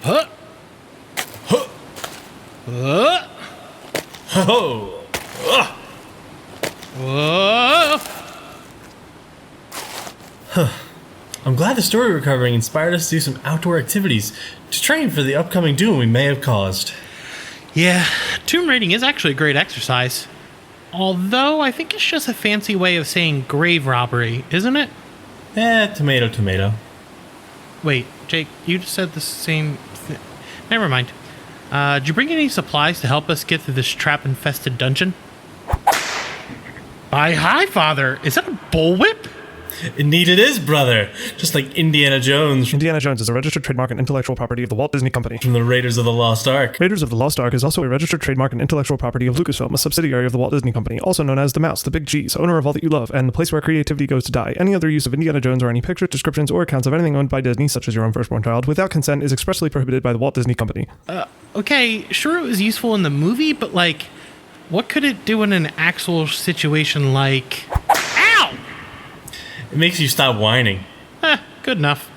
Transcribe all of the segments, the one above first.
Huh. Huh. Ho! I'm glad the story we're covering inspired us to do some outdoor activities to train for the upcoming doom we may have caused. Yeah, tomb raiding is actually a great exercise. Although, I think it's just a fancy way of saying grave robbery, isn't it? Tomato, tomato. Wait, Jake, you just said the same thing. Never mind. Did you bring any supplies to help us get through this trap-infested dungeon? Hi, Father. Is that a bullwhip? Indeed it is, brother. Just like Indiana Jones Indiana Jones is a registered trademark and intellectual property of the Walt Disney Company. from the Raiders of the Lost Ark. Raiders of the Lost Ark is also a registered trademark and intellectual property of Lucasfilm, a subsidiary of the Walt Disney Company, also known as the Mouse, the Big Cheese, owner of all that you love, and the place where creativity goes to die. Any other use of Indiana Jones or any pictures, descriptions, or accounts of anything owned by Disney, such as your own firstborn child, without consent is expressly prohibited by the Walt Disney Company. Okay, sure it was useful in the movie, but what could it do in an actual situation like... Ow! It makes you stop whining. Good enough.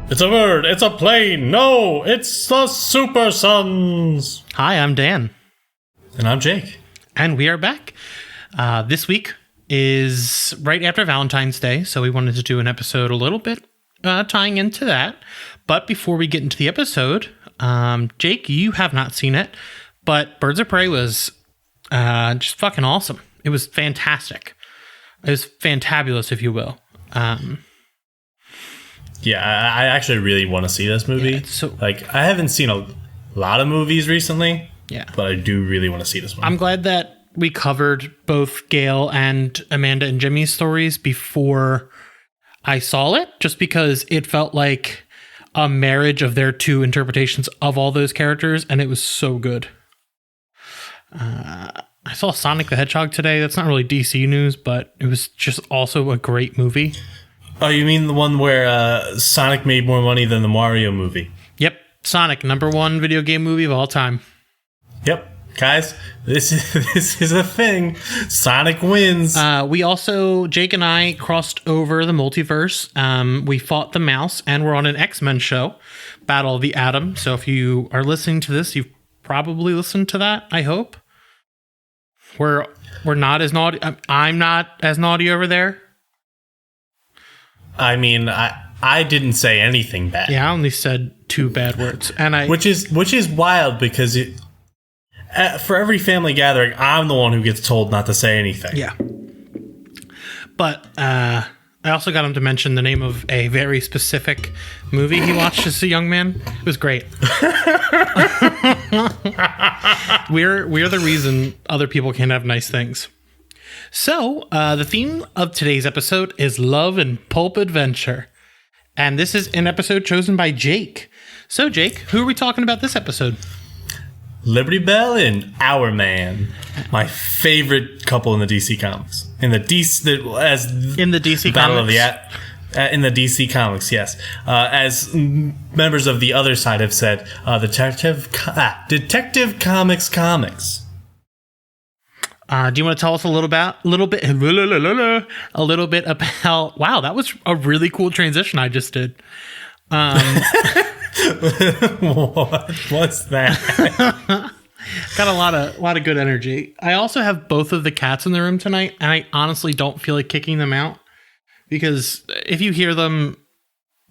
It's a bird. It's a plane. No, it's the Super Sons. Hi, I'm Dan. And I'm Jake. And we are back. This week is right after Valentine's Day, so we wanted to do an episode a little bit tying into that. But before we get into the episode, Jake, you have not seen it, but Birds of Prey was just fucking awesome. It was fantastic. It was fantabulous, if you will. Yeah, I actually really want to see this movie. Yeah, I haven't seen a lot of movies recently. Yeah, but I do really want to see this one. I'm glad that we covered both Gail and Amanda and Jimmy's stories before I saw it, just because it felt like a marriage of their two interpretations of all those characters, and it was so good. I saw Sonic the Hedgehog today. That's not really DC news, but it was just also a great movie. Oh, you mean the one where Sonic made more money than the Mario movie? Yep. Sonic, #1 video game movie of all time. Yep. Guys, this is a thing. Sonic wins. We also, Jake and I crossed over the multiverse. We fought the mouse, and we're on an X-Men show, Battle of the Atom. So if you are listening to this, you've probably listened to that, I hope. We're not as naughty. I'm not as naughty over there. I mean, I didn't say anything bad. Yeah, I only said 2 bad words, and which is wild because for every family gathering, I'm the one who gets told not to say anything. Yeah. But I also got him to mention the name of a very specific movie he watched as a young man. It was great. We're the reason other people can have nice things. So, the theme of today's episode is love and pulp adventure. And this is an episode chosen by Jake. So, Jake, who are we talking about this episode? Liberty Belle and Hourman, my favorite couple in the DC comics. In the DC Battle comics? In the DC comics, yes. As members of the other side have said, Detective Comics. Do you want to tell us a little bit about? Wow, that was a really cool transition I just did. What was that? Got a lot of good energy. I also have both of the cats in the room tonight, and I honestly don't feel like kicking them out because if you hear them,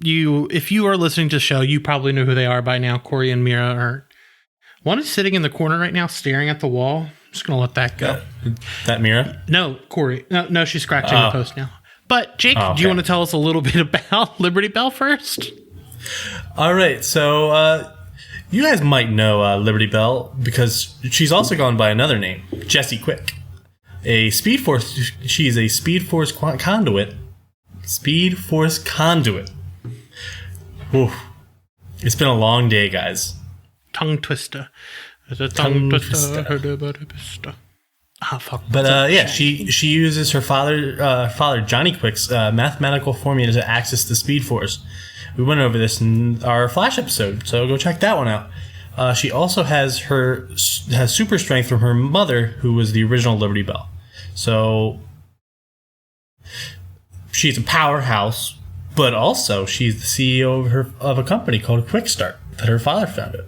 if you are listening to the show, you probably know who they are by now. Corey and Mira are. One is sitting in the corner right now, staring at the wall. I'm just gonna let that go. That Mira? No, Corey. No, she's scratching the post now. But Jake, okay. Do you want to tell us a little bit about Liberty Belle first? All right, so you guys might know Liberty Belle because she's also gone by another name, Jessie Quick. She's a Speed Force conduit. Speed Force conduit. Oof. It's been a long day, guys. Tongue twister. Tongue twister. Ah, fuck. But yeah, she uses her father Johnny Quick's mathematical formula to access the Speed Force. We went over this in our Flash episode, so go check that one out. She also has super strength from her mother, who was the original Liberty Belle. So she's a powerhouse, but also she's the CEO of a company called Quick Start that her father founded.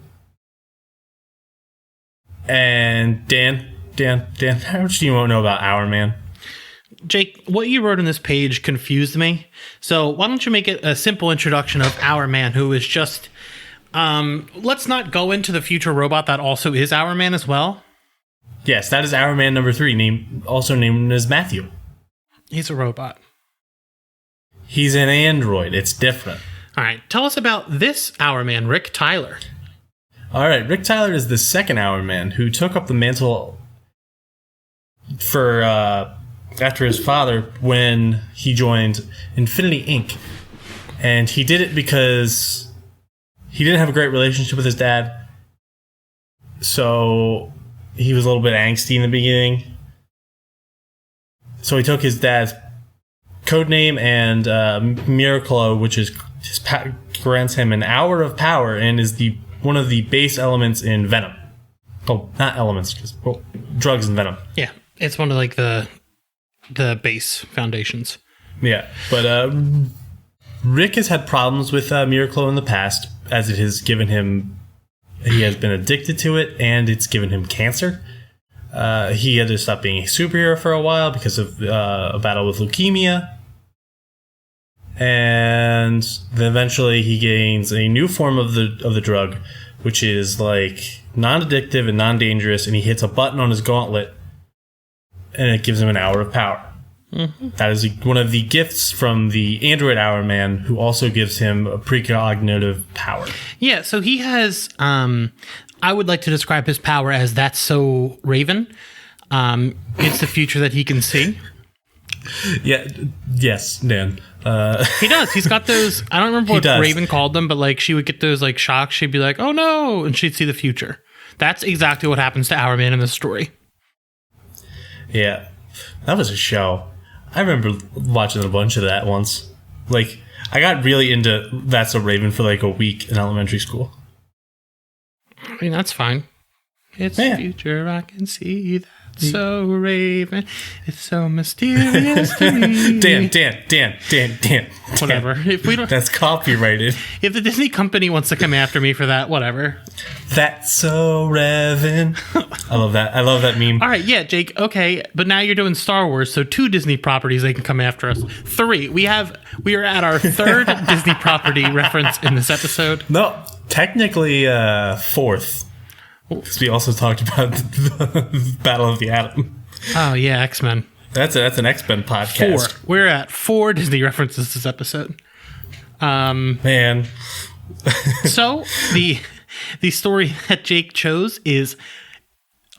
And Dan, how much do you want to know about Hourman? Jake, what you wrote on this page confused me. So why don't you make it a simple introduction of Hourman, who is just... let's not go into the future robot that also is Hourman as well. Yes, that is Hourman number 3, also named as Matthew. He's a robot. He's an android. It's different. All right, tell us about this Hourman, Rick Tyler. All right, Rick Tyler is the second Hourman who took up the mantle for after his father when he joined Infinity Inc. And he did it because he didn't have a great relationship with his dad, so he was a little bit angsty in the beginning. So he took his dad's code name and Miraclo, which is grants him an hour of power and is one of the base elements in Venom. Oh, not elements, because drugs and Venom. Yeah, it's one of like the base foundations. Yeah, but Rick has had problems with Miraclo in the past, as it has given him... He has been addicted to it, and it's given him cancer. He had to stop being a superhero for a while because of a battle with leukemia. And then eventually he gains a new form of the drug, which is like non-addictive and non-dangerous, and he hits a button on his gauntlet, and it gives him an hour of power. Mm-hmm. That is one of the gifts from the android Hourman, who also gives him a precognitive power. Yeah, so he has... I would like to describe his power as That's So Raven. It's the future that he can see. Yeah. Yes, Dan. He does. He's got those... I don't remember what Raven called them, but like she would get those like shocks. She'd be like, oh no! And she'd see the future. That's exactly what happens to Hourman in this story. Yeah. That was a show. I remember watching a bunch of that once. Like, I got really into That's So Raven for like a week in elementary school. I mean, that's fine. It's the future, I can see that. So Raven, it's so mysterious to me. Dan. Whatever. If we don't, that's copyrighted. If the Disney company wants to come after me for that, whatever. That's so Raven. I love that meme. All right, yeah, Jake. Okay, but now you're doing Star Wars, so 2 Disney properties they can come after us. 3. We are at our 3rd Disney property reference in this episode. No, technically 4th. Because we also talked about the Battle of the Atom. Oh, yeah, X-Men. That's an X-Men podcast. 4. We're at 4 Disney references this episode. Man. So, the story that Jake chose is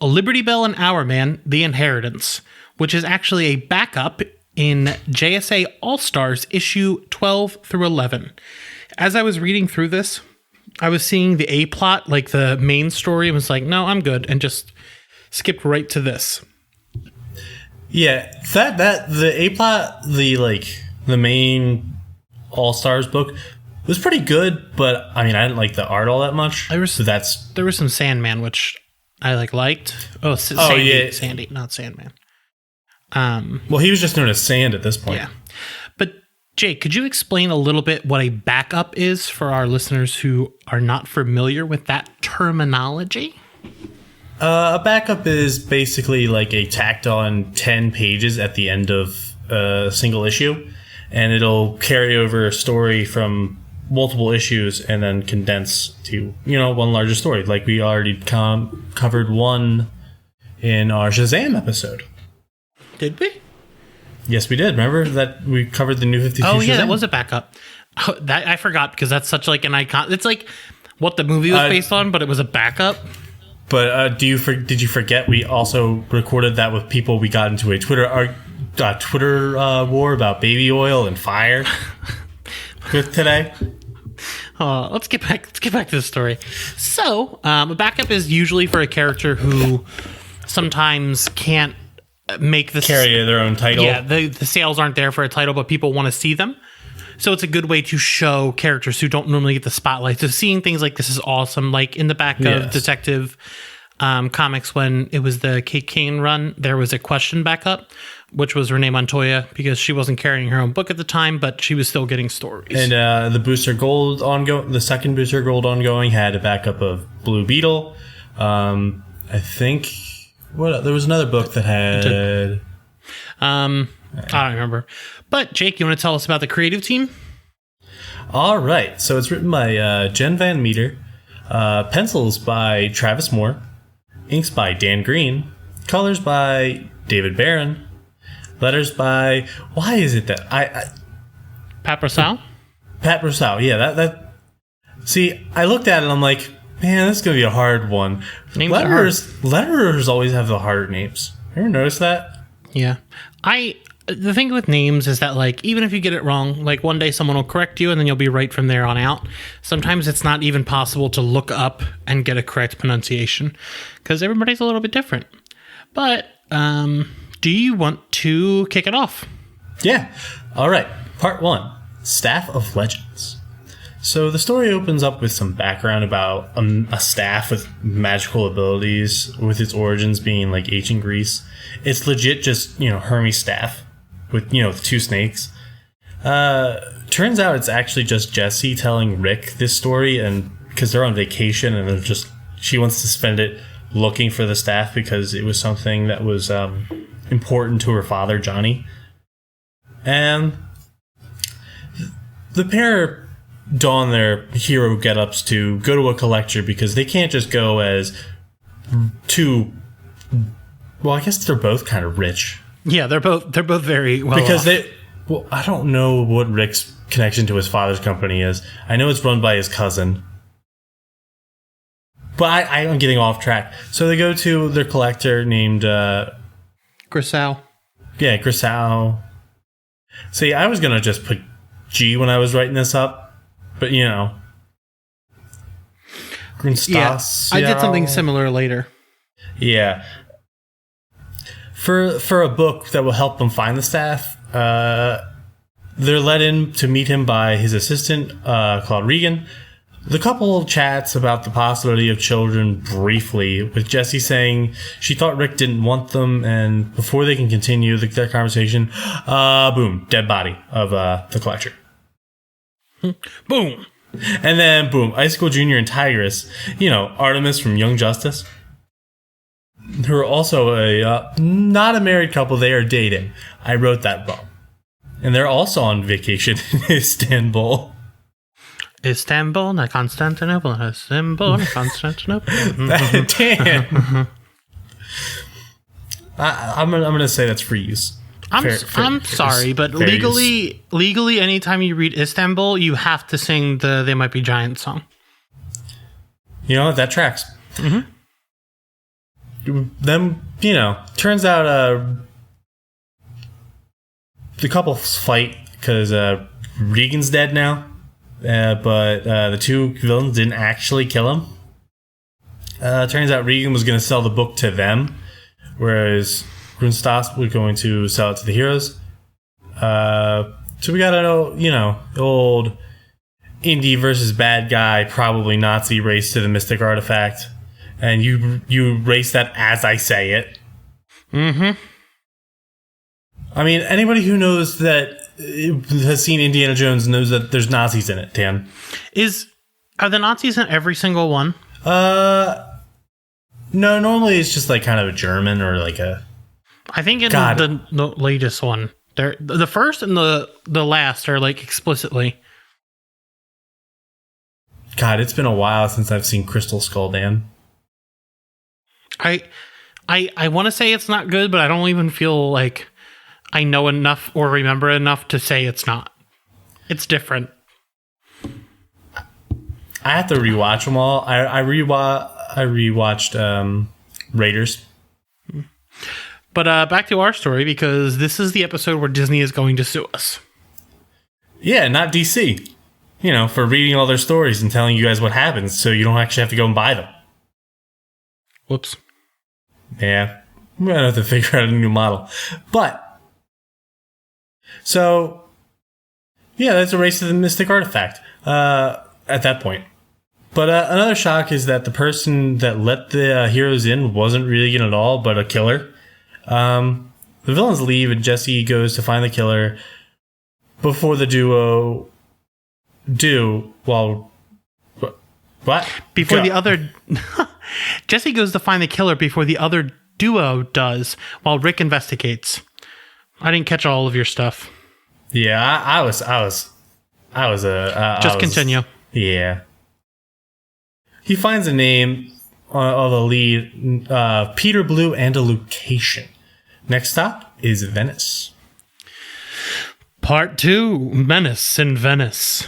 Liberty Belle and Hourman, The Inheritance, which is actually a backup in JSA All-Stars issue 12 through 11. As I was reading through this, I was seeing the A-plot, like the main story, and was like, no, I'm good, and just skipped right to this. Yeah, that the A-plot, the main All-Stars book was pretty good, but I mean, I didn't like the art all that much. There was some Sandman, which I liked. Sandy, not Sandman. Well, he was just known as Sand at this point. Yeah, but Jake, could you explain a little bit what a backup is for our listeners who are not familiar with that terminology? A backup is basically like a tacked on 10 pages at the end of a single issue, and it'll carry over a story from multiple issues and then condense to, one larger story. Like we already covered one in our Shazam episode. Did we? Yes, we did. Remember that we covered the New 52 Oh, yeah, Shazam? that was a backup. That I forgot because that's such like an icon. It's like what the movie was based on, but it was a backup. But did you forget we also recorded that with people we got into a Twitter war about baby oil and fire with today? Let's get back to the story. So, a backup is usually for a character who sometimes can't make the carry their own title. Yeah, the sales aren't there for a title, but people want to see them. So it's a good way to show characters who don't normally get the spotlight. So seeing things like this is awesome. Like in the back of Detective comics when it was the Kate Kane run, there was a question backup, which was Renee Montoya, because she wasn't carrying her own book at the time, but she was still getting stories. And the Booster Gold ongoing, the second Booster Gold ongoing had a backup of Blue Beetle. I think there was another book that had. I don't remember. But Jake, you want to tell us about the creative team? All right, so it's written by Jen Van Meter, pencils by Travis Moore, inks by Dan Green, colors by David Barron, letters by, why is it that Pat Brosseau? Pat Brosseau, yeah, that. See, I looked at it and I'm like, man, this is gonna be a hard one. Letterers always have the harder names. You ever notice that? Yeah. The thing with names is that, like, even if you get it wrong, like, one day someone will correct you and then you'll be right from there on out. Sometimes it's not even possible to look up and get a correct pronunciation because everybody's a little bit different. But do you want to kick it off? Yeah. All right. Part 1, Staff of Legends. So the story opens up with some background about a staff with magical abilities, with its origins being like ancient Greece. It's legit just, Hermes' staff with, 2 snakes. Turns out it's actually just Jessie telling Rick this story, and because they're on vacation and she wants to spend it looking for the staff because it was something that was important to her father, Johnny. And the pair don their hero get-ups to go to a collector because they can't just go as 2. Well, I guess they're both kind of rich. Yeah, they're both very well because off. I don't know what Rick's connection to his father's company is. I know it's run by his cousin. But I'm getting off track. So they go to their collector named Grissau. Yeah, Grissau. See, I was gonna just put G when I was writing this up. But, Grinstas. Yeah, I did something similar later. Yeah. For a book that will help them find the staff, they're let in to meet him by his assistant, Claude Regan. The couple chats about the possibility of children briefly, with Jessie saying she thought Rick didn't want them, and before they can continue their conversation, boom, dead body of the collector. Boom. And then, boom, Icicle Jr. and Tigress, Artemis from Young Justice, who are also not a married couple, they are dating. I wrote that wrong. And they're also on vacation in Istanbul. Istanbul, not Constantinople, Istanbul, not Constantinople. Damn. I'm gonna say that's for use. I'm sorry, but legally, anytime you read Istanbul, you have to sing the "They Might Be Giants" song. That tracks. Mm-hmm. Then turns out the couple fight because Regan's dead now, but the 2 villains didn't actually kill him. Turns out Regan was going to sell the book to them, whereas Grinstas was going to sell it to the heroes. So we got an old indie versus bad guy, probably Nazi race to the mystic artifact. And you race that as I say it. Mm-hmm. I mean, anybody who knows that has seen Indiana Jones knows that there's Nazis in it, Dan. Are the Nazis in every single one? No, normally it's just like kind of a German or like a... I think in the latest one, the first and the last are like explicitly. God, it's been a while since I've seen Crystal Skull, Dan. I want to say it's not good, but I don't even feel like I know enough or remember enough to say it's not. It's different. I have to rewatch them all. I rewatched Raiders. But back to our story, because this is the episode where Disney is going to sue us. Yeah, not DC. For reading all their stories and telling you guys what happens, so you don't actually have to go and buy them. Whoops. Yeah, I'm going to have to figure out a new model. But, so, yeah, that's a race to the mystic artifact at that point. But another shock is that the person that let the heroes in wasn't Regan at all, but a killer. The villains leave, and Jesse goes to find the killer before the duo do. Well, what? Before the other... Jesse goes to find the killer before the other duo does, while Rick investigates. I didn't catch all of your stuff. Yeah, I was. Just continue. Yeah. He finds a name of the lead, Peter Blue, and a location. Next stop is Venice. Part 2, Menace in Venice.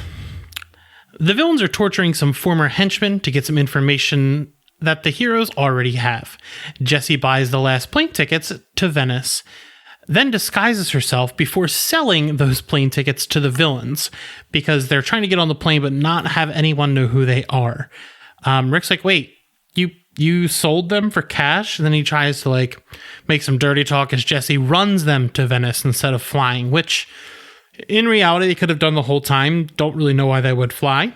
The villains are torturing some former henchmen to get some information that the heroes already have. Jessie buys the last plane tickets to Venice, then disguises herself before selling those plane tickets to the villains because they're trying to get on the plane but not have anyone know who they are. Rick's like, wait, you sold them for cash? And then he tries to like make some dirty talk as Jesse runs them to Venice instead of flying, which in reality they could have done the whole time. Don't really know why they would fly.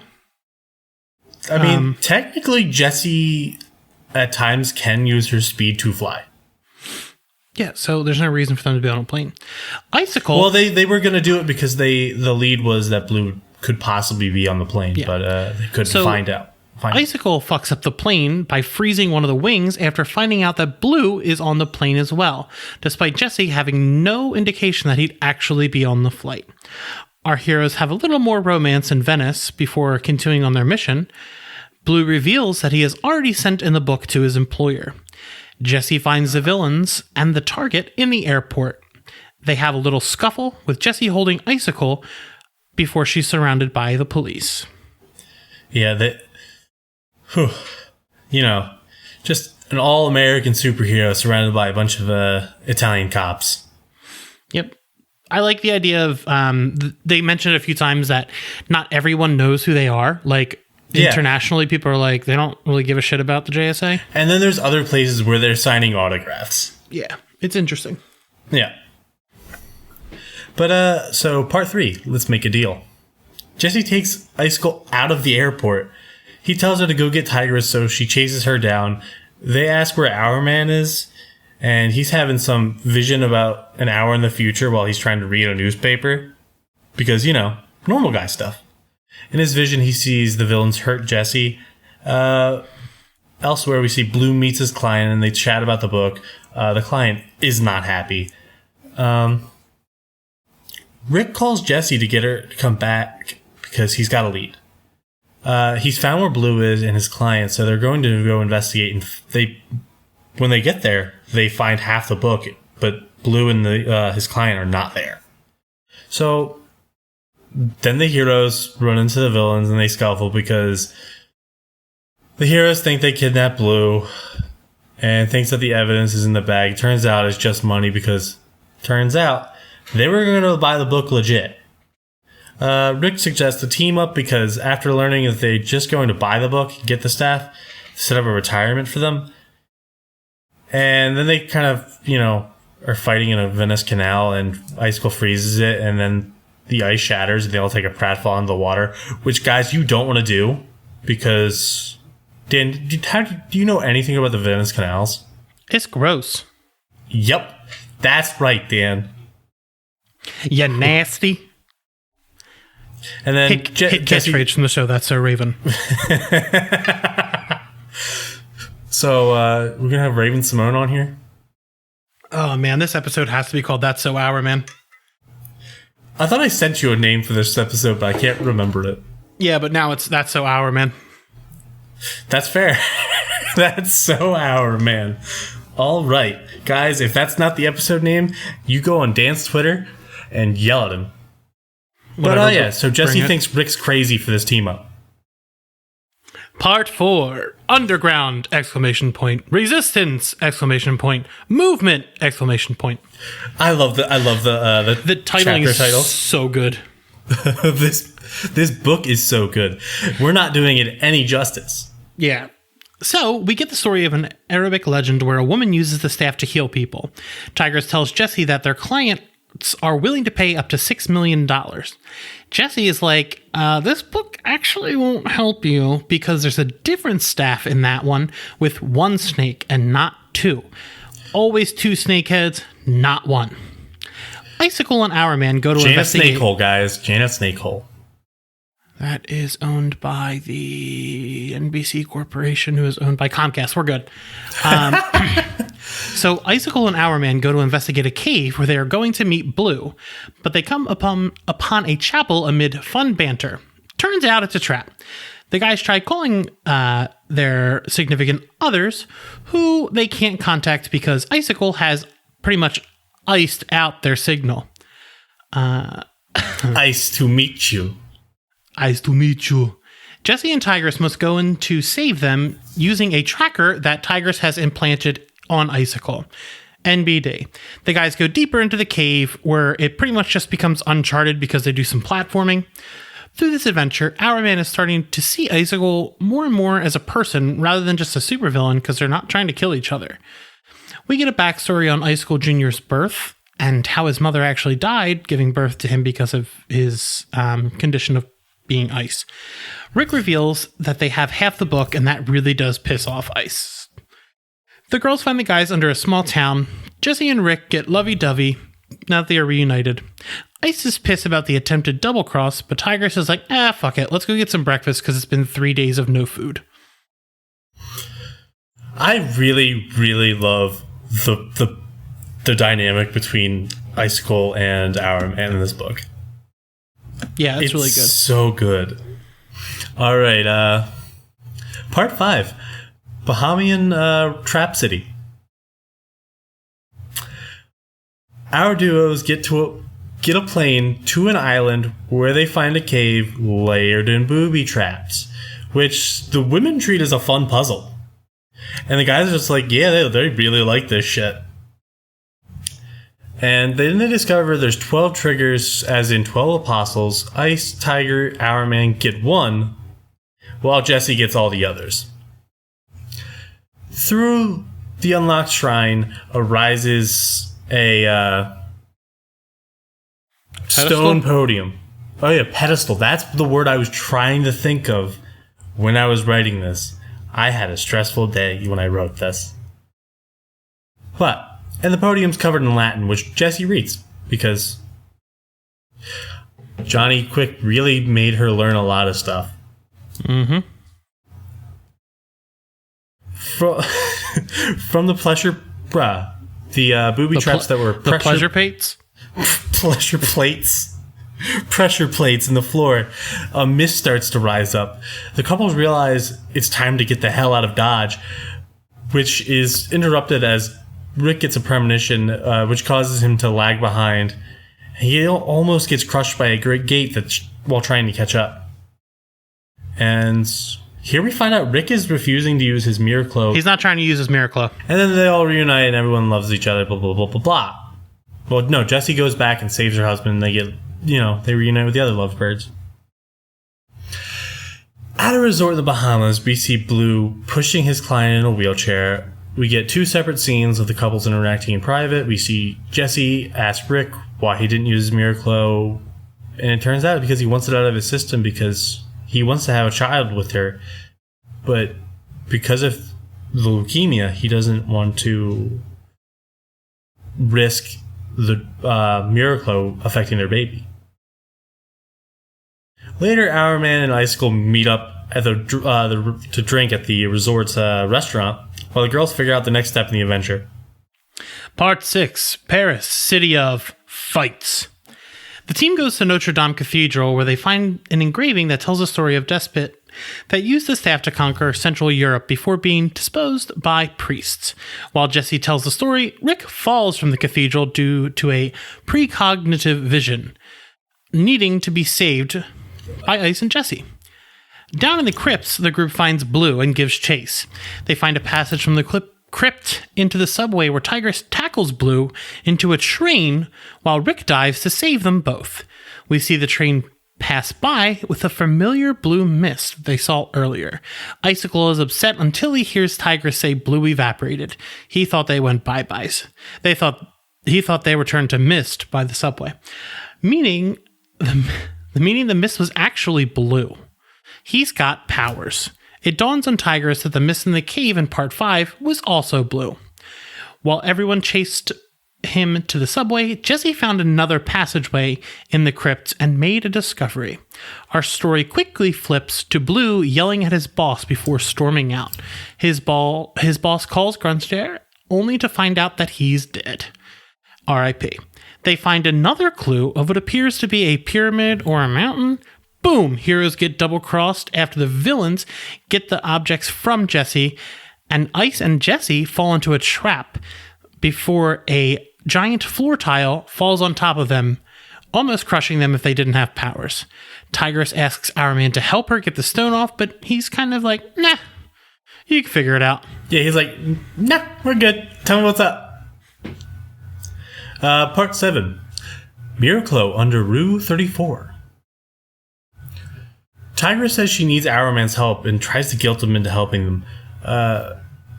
I mean, technically Jesse at times can use her speed to fly. Yeah, so there's no reason for them to be on a plane. Icicle. Well, they were going to do it because the lead was that Blue could possibly be on the plane, but they couldn't find out. Icicle fucks up the plane by freezing one of the wings after finding out that Blue is on the plane as well, despite Jesse having no indication that he'd actually be on the flight. Our heroes have a little more romance in Venice before continuing on their mission. Blue reveals that he has already sent in the book to his employer. Jesse finds the villains and the target in the airport. They have a little scuffle with Jesse holding Icicle before she's surrounded by the police. Yeah, just an all-American superhero surrounded by a bunch of Italian cops. Yep. I like the idea of, they mentioned a few times that not everyone knows who they are. Like, internationally, people are like, they don't really give a shit about the JSA. And then there's other places where they're signing autographs. Yeah, it's interesting. Yeah. But, so part 3, let's make a deal. Jesse takes Icicle out of the airport. He tells her to go get Tigress, so she chases her down. They ask where Hourman is, and he's having some vision about an hour in the future while he's trying to read a newspaper. Because, normal guy stuff. In his vision, he sees the villains hurt Jesse. Elsewhere, we see Blue meets his client, and they chat about the book. The client is not happy. Rick calls Jesse to get her to come back because he's got a lead. He's found where Blue is and his client, so they're going to go investigate. And when they get there, they find half the book, but Blue and his client are not there. So then the heroes run into the villains and they scuffle because the heroes think they kidnapped Blue and thinks that the evidence is in the bag. Turns out it's just money because turns out they were going to buy the book legit. Rick suggests a team up because after learning that they're just going to buy the book, get the staff, set up a retirement for them. And then they kind of, are fighting in a Venice canal and Icicle freezes it and then the ice shatters and they all take a pratfall into the water, which, guys, you don't want to do because, Dan, do you know anything about the Venice canals? It's gross. Yep. That's right, Dan. You nasty. And then hit catchphrase from the show. That's so Raven. So we're gonna have Raven Simone on here. Oh man, this episode has to be called "That's So Hourman." I thought I sent you a name for this episode, but I can't remember it. Yeah, but now it's "That's So Hourman." That's fair. That's so Hourman. All right, guys. If that's not the episode name, you go on Dan's Twitter and yell at him. But so Jesse thinks Rick's crazy for this team up. Part 4, Underground! Resistance! Movement! I love the titling is title. So good. This book is so good. We're not doing it any justice. Yeah. So, we get the story of an Arabic legend where a woman uses the staff to heal people. Tigress tells Jesse that their client are willing to pay up to $6 million. Jesse is like, this book actually won't help you because there's a different staff in that one with one snake and not two. Always two snakeheads, not one. Icicle and Hourman go to investigate. Snakehole, guys. Janet Snakehole. That is owned by the NBC Corporation, who is owned by Comcast. We're good. So Icicle and Hourman go to investigate a cave where they are going to meet Blue, but they come upon a chapel amid fun banter. Turns out it's a trap. The guys try calling their significant others, who they can't contact because Icicle has pretty much iced out their signal. Ice to meet you. Nice to meet you. Jesse and Tigress must go in to save them using a tracker that Tigress has implanted on Icicle. NBD. The guys go deeper into the cave where it pretty much just becomes uncharted because they do some platforming. Through this adventure, Hourman is starting to see Icicle more and more as a person rather than just a supervillain because they're not trying to kill each other. We get a backstory on Icicle Jr.'s birth and how his mother actually died giving birth to him because of his condition of being ice. Rick reveals that they have half the book, and that really does piss off Ice. The girls find the guys under a small town. Jesse and Rick get lovey-dovey now that they are reunited. Ice is pissed about the attempted double cross, but Tigress is like, fuck it, let's go get some breakfast because it's been 3 days of no food. I really, really love the dynamic between Icicle and Hourman in this book. Yeah, it's really good. So good. All right, part 5, Bahamian Trap City. Our duos get a plane to an island where they find a cave layered in booby traps, which the women treat as a fun puzzle. And the guys are just like, yeah, they really like this shit. And then they discover there's 12 triggers, as in 12 apostles. Ice, Tiger, Hourman get one, while Jesse gets all the others. Through the unlocked shrine arises a stone podium. Oh yeah, pedestal. That's the word I was trying to think of when I was writing this. I had a stressful day when I wrote this. And the podium's covered in Latin, which Jesse reads, because Johnny Quick really made her learn a lot of stuff. Mm-hmm. From the pleasure... the booby traps that were... The pleasure plates? Pleasure plates. Pressure plates in the floor. A mist starts to rise up. The couples realize it's time to get the hell out of Dodge, which is interrupted as Rick gets a premonition, which causes him to lag behind. He almost gets crushed by a great gate while trying to catch up. And here we find out Rick is refusing to use his mirror cloak. He's not trying to use his mirror cloak. And then they all reunite and everyone loves each other, blah, blah, blah, blah, blah. Well, no, Jesse goes back and saves her husband, and they get, they reunite with the other lovebirds. At a resort in the Bahamas, we see Blue pushing his client in a wheelchair. We get 2 separate scenes of the couples interacting in private. We see Jesse ask Rick why he didn't use his Miraclo, and it turns out because he wants it out of his system because he wants to have a child with her. But because of the leukemia, he doesn't want to risk the Miraclo affecting their baby. Later, Hourman and Icicle meet up at to drink at the resort's restaurant, while the girls figure out the next step in the adventure. Part 6, Paris, City of Fights. The team goes to Notre Dame Cathedral, where they find an engraving that tells a story of despot that used the staff to conquer Central Europe before being disposed by priests. While Jesse tells the story, Rick falls from the cathedral due to a precognitive vision, needing to be saved by Ice and Jesse. Down in the crypts, the group finds Blue and gives chase. They find a passage from the crypt into the subway where Tigress tackles Blue into a train while Rick dives to save them both. We see the train pass by with a familiar blue mist they saw earlier. Icicle is upset until he hears Tigress say Blue evaporated. He thought they went bye-byes. They thought he thought they were turned to mist by the subway, meaning the mist was actually blue. He's got powers. It dawns on Tigress that the mist in the cave in part 5 was also blue. While everyone chased him to the subway, Jesse found another passageway in the crypt and made a discovery. Our story quickly flips to Blue yelling at his boss before storming out. His boss calls Grunster only to find out that he's dead. R.I.P. They find another clue of what appears to be a pyramid or a mountain. Boom! Heroes get double-crossed after the villains get the objects from Jesse, and Ice and Jesse fall into a trap before a giant floor tile falls on top of them, almost crushing them if they didn't have powers. Tigress asks Hourman to help her get the stone off, but he's kind of like, nah, you can figure it out. Yeah, he's like, nah, we're good. Tell me what's up. Part 7. Miraclo under Rue 34. Tigress says she needs Hourman's help and tries to guilt him into helping them.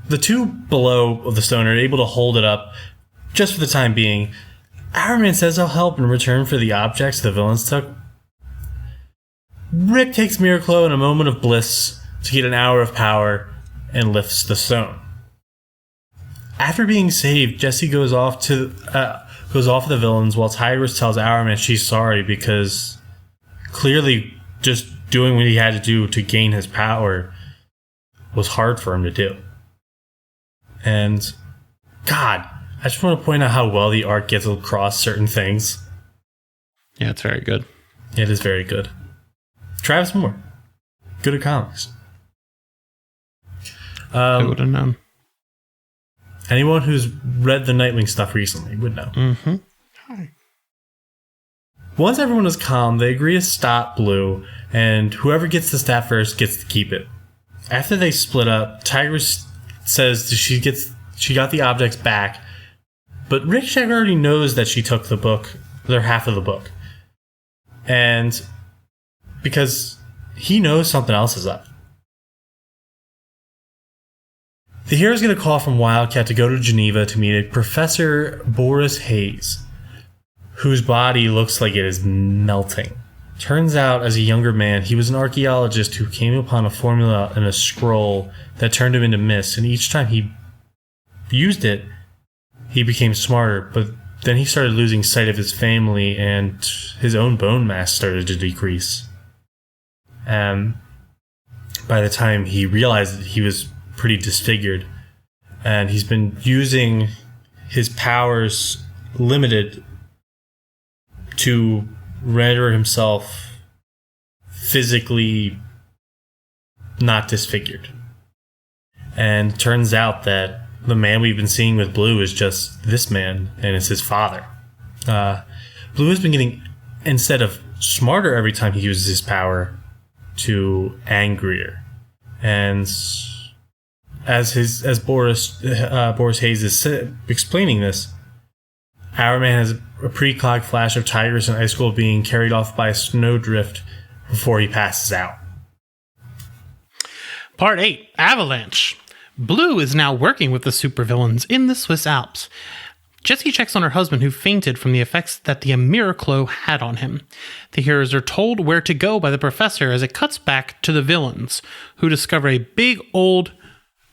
The two below of the stone are able to hold it up just for the time being. Hourman says he'll help in return for the objects the villains took. Rick takes Miraclo in a moment of bliss to get an hour of power and lifts the stone. After being saved, Jesse goes off of the villains while Tigress tells Hourman she's sorry because clearly just doing what he had to do to gain his power was hard for him to do. And God, I just want to point out how well the art gets across certain things. Yeah, it's very good. It is very good. Travis Moore, good at comics. I would have known. Anyone who's read the Nightwing stuff recently would know. Mm-hmm. Hi. Once everyone is calm, they agree to stop Blue, and whoever gets the staff first gets to keep it. After they split up, Tigress says she got the objects back, but Rick Shag already knows that she took the book, their half of the book. And because he knows something else is up. The hero's get a call from Wildcat to go to Geneva to meet a Professor Boris Hayes, whose body looks like it is melting. Turns out, as a younger man, he was an archaeologist who came upon a formula in a scroll that turned him into mist, and each time he used it, he became smarter, but then he started losing sight of his family, and his own bone mass started to decrease. By the time he realized that he was pretty disfigured, and he's been using his powers limited to render himself physically not disfigured. And turns out that the man we've been seeing with Blue is just this man, and it's his father. Blue has been getting, instead of smarter every time he uses his power, to angrier. And as Boris Hayes is explaining this, Hourman has a pre-clogged flash of Tigress and Ice Cold being carried off by a snowdrift before he passes out. Part 8, Avalanche. Blue is now working with the supervillains in the Swiss Alps. Jessie checks on her husband, who fainted from the effects that the Miraclo had on him. The heroes are told where to go by the professor as it cuts back to the villains, who discover a big old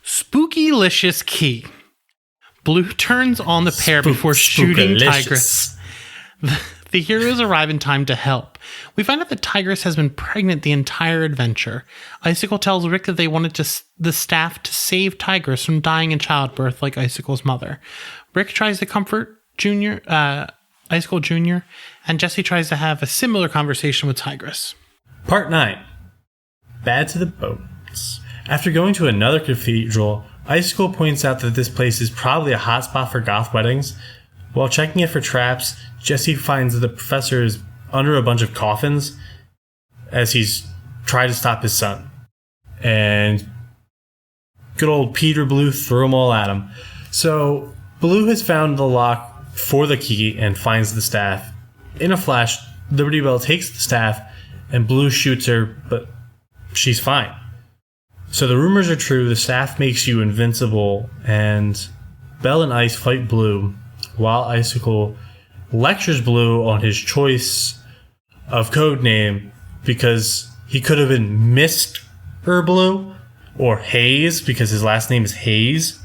spooky-licious key. Blue turns on the pair before shooting Tigress. The heroes arrive in time to help. We find out that Tigress has been pregnant the entire adventure. Icicle tells Rick that they wanted the staff to save Tigress from dying in childbirth like Icicle's mother. Rick tries to comfort Icicle Jr., and Jesse tries to have a similar conversation with Tigress. Part 9. Bad to the bones. After going to another cathedral, Icicle points out that this place is probably a hotspot for goth weddings. While checking it for traps, Jesse finds that the professor is under a bunch of coffins as he's tried to stop his son. And good old Peter Blue threw them all at him. So Blue has found the lock for the key and finds the staff. In a flash, Liberty Belle takes the staff and Blue shoots her, but she's fine. So the rumors are true, the staff makes you invincible, and Belle and Ice fight Blue, while Icicle lectures Blue on his choice of code name because he could have been Mr. Blue or Hayes because his last name is Hayes.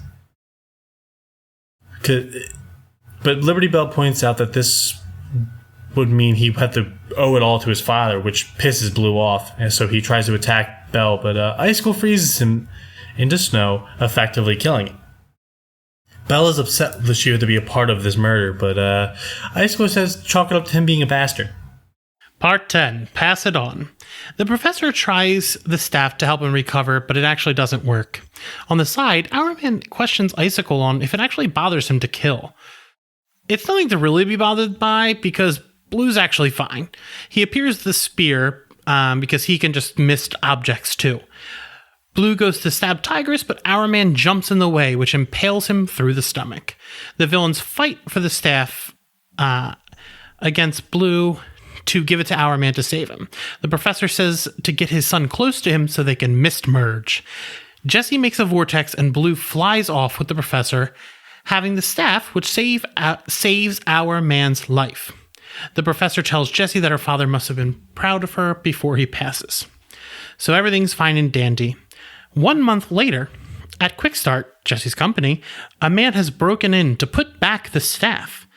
But Liberty Belle points out that this would mean he had to owe it all to his father, which pisses Blue off, and so he tries to attack Belle, but Icicle freezes him into snow, effectively killing him. Belle is upset that she had to be a part of this murder, but Icicle says chalk it up to him being a bastard. Part 10. Pass it on. The professor tries the staff to help him recover, but it actually doesn't work. On the side, Hourman questions Icicle on if it actually bothers him to kill. It's nothing to really be bothered by because Blue's actually fine. He appears the spear because he can just miss objects too. Blue goes to stab Tigress, but Hourman jumps in the way, which impales him through the stomach. The villains fight for the staff against Blue to give it to Hourman to save him. The professor says to get his son close to him so they can mist merge. Jesse makes a vortex and Blue flies off with the professor, having the staff, which saves Hourman's life. The professor tells Jessie that her father must have been proud of her before he passes. So everything's fine and dandy. 1 month later, at Quick Start, Jessie's company, a man has broken in to put back the staff.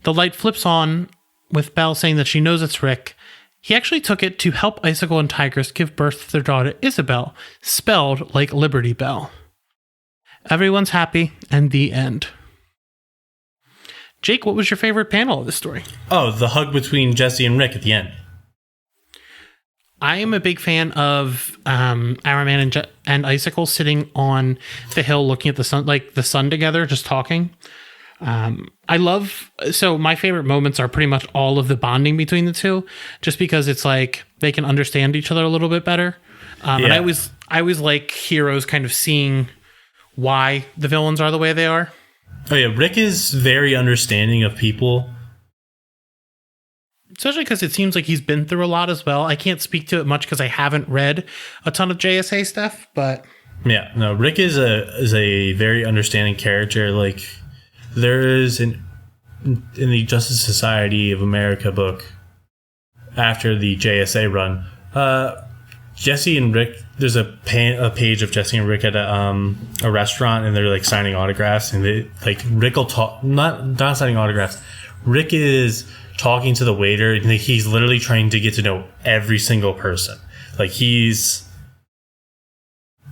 The light flips on with Belle saying that she knows it's Rick. He actually took it to help Icicle and Tigress give birth to their daughter Isabel, spelled like Liberty Belle. Everyone's happy, and the end. Jake, what was your favorite panel of this story? Oh, the hug between Jesse and Rick at the end. I am a big fan of Hourman and Icicle sitting on the hill looking at the sun, like the sun together, just talking. So my favorite moments are pretty much all of the bonding between the two, just because it's like they can understand each other a little bit better. And I always like heroes kind of seeing why the villains are the way they are. Oh yeah, Rick is very understanding of people. Especially because it seems like he's been through a lot as well. I can't speak to it much because I haven't read a ton of JSA stuff, but... Yeah, no, Rick is a very understanding character. Like, there is in the Justice Society of America book, after the JSA run, Jesse and Rick, there's a page of Jesse and Rick at a restaurant, and they're like signing autographs, and they like Rick will talk, not signing autographs. Rick is talking to the waiter, and he's literally trying to get to know every single person. Like, he's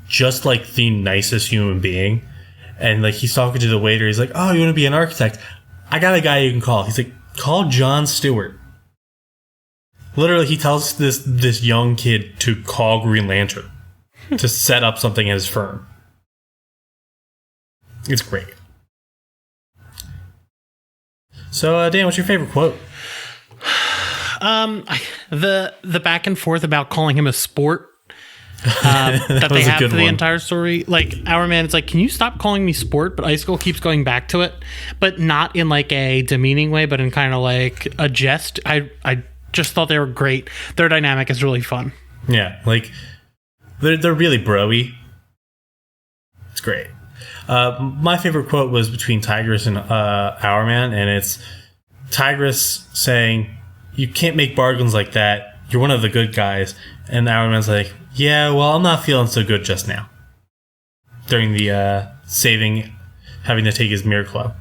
just like the nicest human being, and like he's talking to the waiter. He's like, "Oh, you want to be an architect? I got a guy you can call." He's like, "Call John Stewart." Literally, he tells this young kid to call Green Lantern to set up something at his firm. It's great. So, Dan, what's your favorite quote? The back and forth about calling him a sport that they have for the entire story. Like, Hourman, it's like, can you stop calling me sport? But Icicle keeps going back to it, but not in like a demeaning way, but in kind of like a jest. I just thought they were great. Their dynamic is really fun. Yeah, like they're really bro-y. It's great. My favorite quote was between Tigress and Hourman, and it's Tigress saying, "You can't make bargains like that. You're one of the good guys." And Hourman's like, "Yeah, well, I'm not feeling so good just now." During the having to take his mirror club.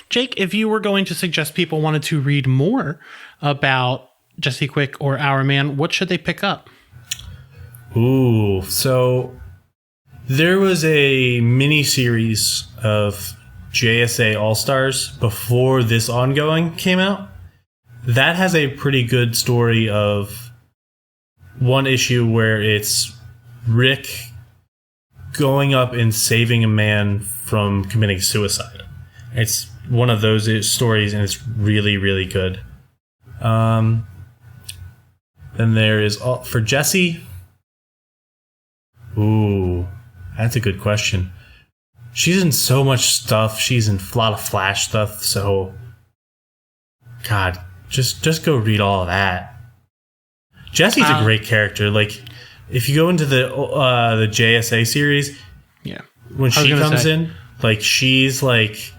Jake, if you were going to suggest people wanted to read more about Jesse Quick or Hourman, what should they pick up? Ooh, so there was a mini series of JSA All-Stars before this ongoing came out. That has a pretty good story of one issue where it's Rick going up and saving a man from committing suicide. It's one of those stories, and it's really, really good. Then there is for Jesse. Ooh, that's a good question. She's in so much stuff. She's in a lot of Flash stuff. So, God, just go read all of that. Jesse's a great character. Like, if you go into the JSA series, yeah, when she comes in, like she's like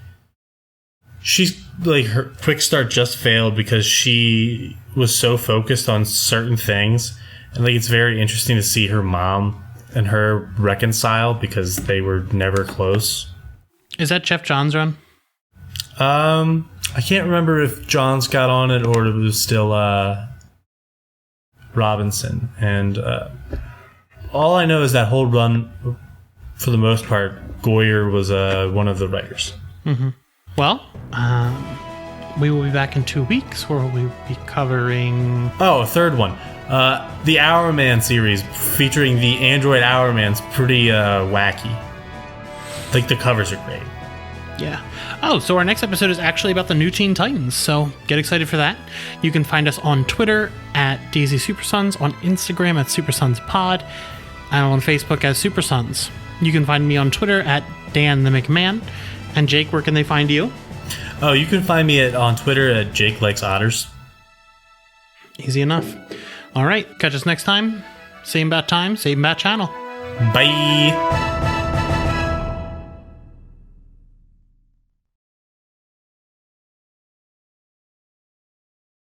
she's like, her quick start just failed because she was so focused on certain things, and like it's very interesting to see her mom and her reconcile because they were never close. Is that Jeff Johns' run? I can't remember if Johns got on it or it was still Robinson. And all I know is that whole run, for the most part, Goyer was one of the writers. Mm-hmm. Well, we will be back in 2 weeks where we'll be covering... Oh, a third one. The Hourman series featuring the android Hourman's pretty wacky. Like, the covers are great. Yeah. Oh, so our next episode is actually about the new Teen Titans, so get excited for that. You can find us on Twitter at Daisy Super Sons, on Instagram at Super Sons Pod, and on Facebook as Super Sons. You can find me on Twitter at Dan the McMahon. And Jake, where can they find you? Oh, you can find me on Twitter at Jake Likes Otters. Easy enough. All right, catch us next time. Same bat time, same bat channel. Bye.